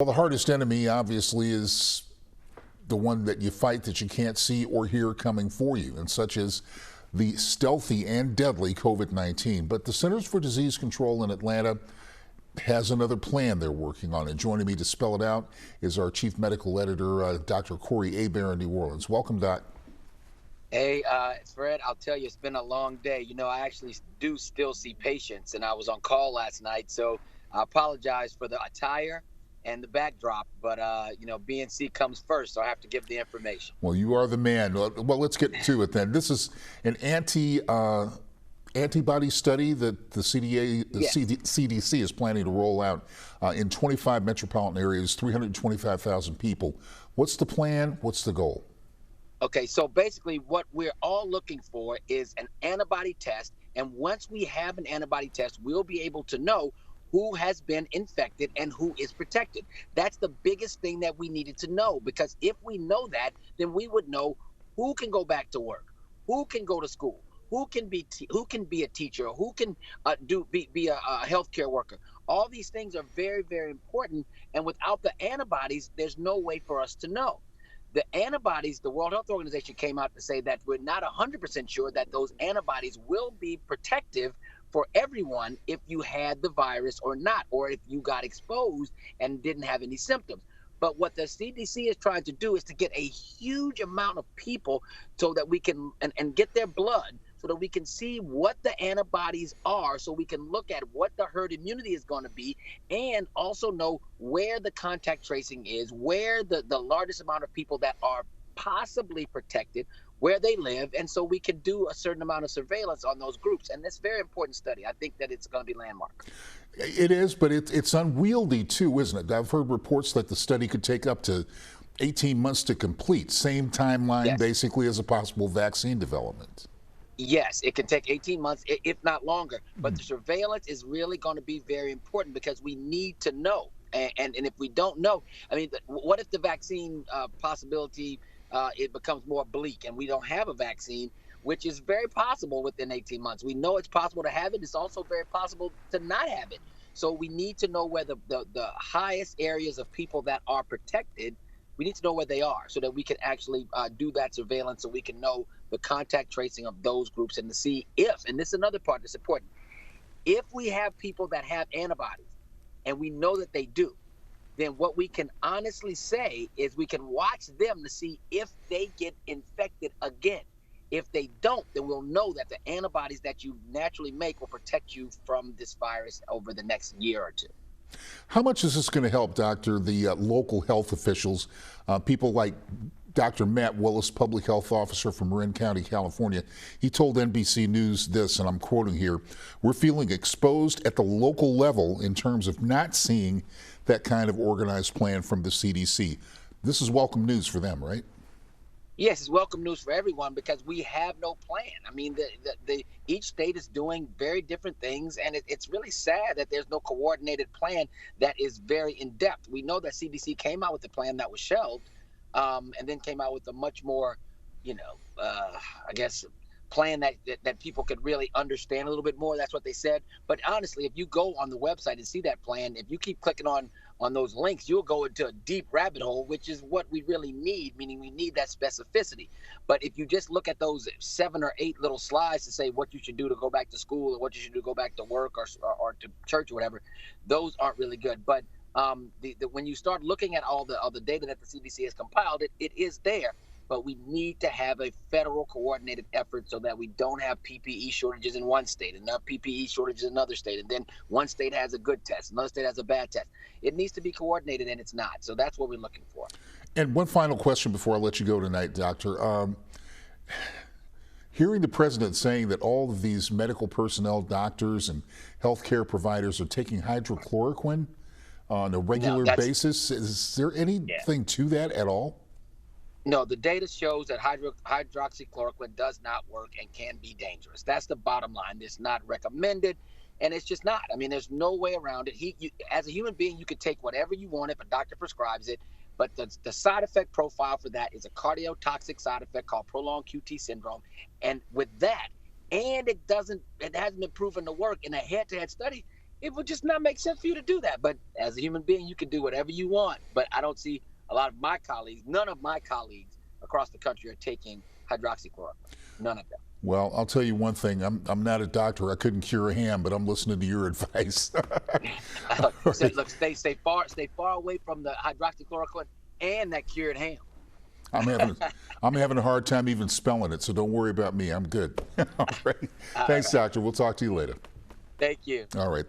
Well, the hardest enemy obviously is the one that you fight that you can't see or hear coming for you, and such as the stealthy and deadly COVID-19. But the Centers for Disease Control in Atlanta has another plan they're working on. And joining me to spell it out is our chief medical editor, Dr. Corey Hebert in New Orleans. Welcome, Doc. Hey, Fred, I'll tell you, it's been a long day. I actually do still see patients, and I was on call last night, so I apologize for the attire and the backdrop, but, BNC comes first, so I have to give the information. Well, you are the man. Well, let's get to it then. This is an antibody study that the CDC is planning to roll out in 25 metropolitan areas, 325,000 people. What's the plan? What's the goal? Okay, so basically what we're all looking for is an antibody test, and once we have an antibody test, we'll be able to know who has been infected and who is protected. That's the biggest thing that we needed to know, because if we know that, then we would know who can go back to work, who can go to school, who can be a teacher, who can be a healthcare worker. All these things are very, very important, and without the antibodies, there's no way for us to know. The antibodies, the World Health Organization came out to say that we're not 100% sure that those antibodies will be protective for everyone if you had the virus or not, or if you got exposed and didn't have any symptoms. But what the CDC is trying to do is to get a huge amount of people so that we can, and get their blood so that we can see what the antibodies are, so we can look at what the herd immunity is going to be, and also know where the contact tracing is, where the largest amount of people that are possibly protected, where they live, and so we can do a certain amount of surveillance on those groups. And it's a very important study. I think that it's going to be landmark. It is, but it's unwieldy too, isn't it? I've heard reports that the study could take up to 18 months to complete. Same timeline, yes, basically, as a possible vaccine development. Yes, it can take 18 months, if not longer. But the surveillance is really going to be very important, because we need to know. And if we don't know, I mean, what if the vaccine possibility it becomes more bleak and we don't have a vaccine, which is very possible within 18 months. We know it's possible to have it. It's also very possible to not have it. So we need to know where the highest areas of people that are protected, we need to know where they are, so that we can actually do that surveillance, so we can know the contact tracing of those groups, and to see if, and this is another part that's important, if we have people that have antibodies and we know that they do, then what we can honestly say is we can watch them to see if they get infected again. If they don't, then we'll know that the antibodies that you naturally make will protect you from this virus over the next year or two. How much is this going to help, Doctor, the local health officials, people like Dr. Matt Willis, public health officer from Marin County, California? He told NBC News this, and I'm quoting here: "We're feeling exposed at the local level in terms of not seeing that kind of organized plan from the CDC." This is welcome news for them, right? Yes, it's welcome news for everyone, because we have no plan. I mean, each state is doing very different things, and it's really sad that there's no coordinated plan that is very in-depth. We know that CDC came out with a plan that was shelved, and then came out with a much more, I guess, plan that people could really understand a little bit more. That's what they said. But honestly, if you go on the website and see that plan, if you keep clicking on those links, you'll go into a deep rabbit hole, which is what we really need, meaning we need that specificity. But if you just look at those 7 or 8 little slides to say what you should do to go back to school, or what you should do to go back to work, or to church or whatever, those aren't really good. But when you start looking at all the data that the CDC has compiled, it is there. But we need to have a federal coordinated effort, so that we don't have PPE shortages in one state, and not PPE shortages in another state, and then one state has a good test, another state has a bad test. It needs to be coordinated, and it's not. So that's what we're looking for. And one final question before I let you go tonight, Doctor. Hearing the president saying that all of these medical personnel, doctors and healthcare providers, are taking hydrochloroquine on a regular basis, is there anything to that at all? No, the data shows that hydroxychloroquine does not work and can be dangerous. That's the bottom line. It's not recommended, and it's just not. I mean, there's no way around it. As a human being, you could take whatever you want if a doctor prescribes it, but the side effect profile for that is a cardiotoxic side effect called prolonged QT syndrome. And with that, and it hasn't been proven to work in a head-to-head study, It would just not make sense for you to do that. But as a human being, you can do whatever you want. But I don't see a lot of my colleagues, none of my colleagues across the country are taking hydroxychloroquine. None of them. Well, I'll tell you one thing. I'm not a doctor. I couldn't cure a ham, but I'm listening to your advice. So, look, stay far away from the hydroxychloroquine and that cured ham. I'm having a hard time even spelling it, so don't worry about me. I'm good. All right. All Thanks, right. doctor. We'll talk to you later. Thank you. All right.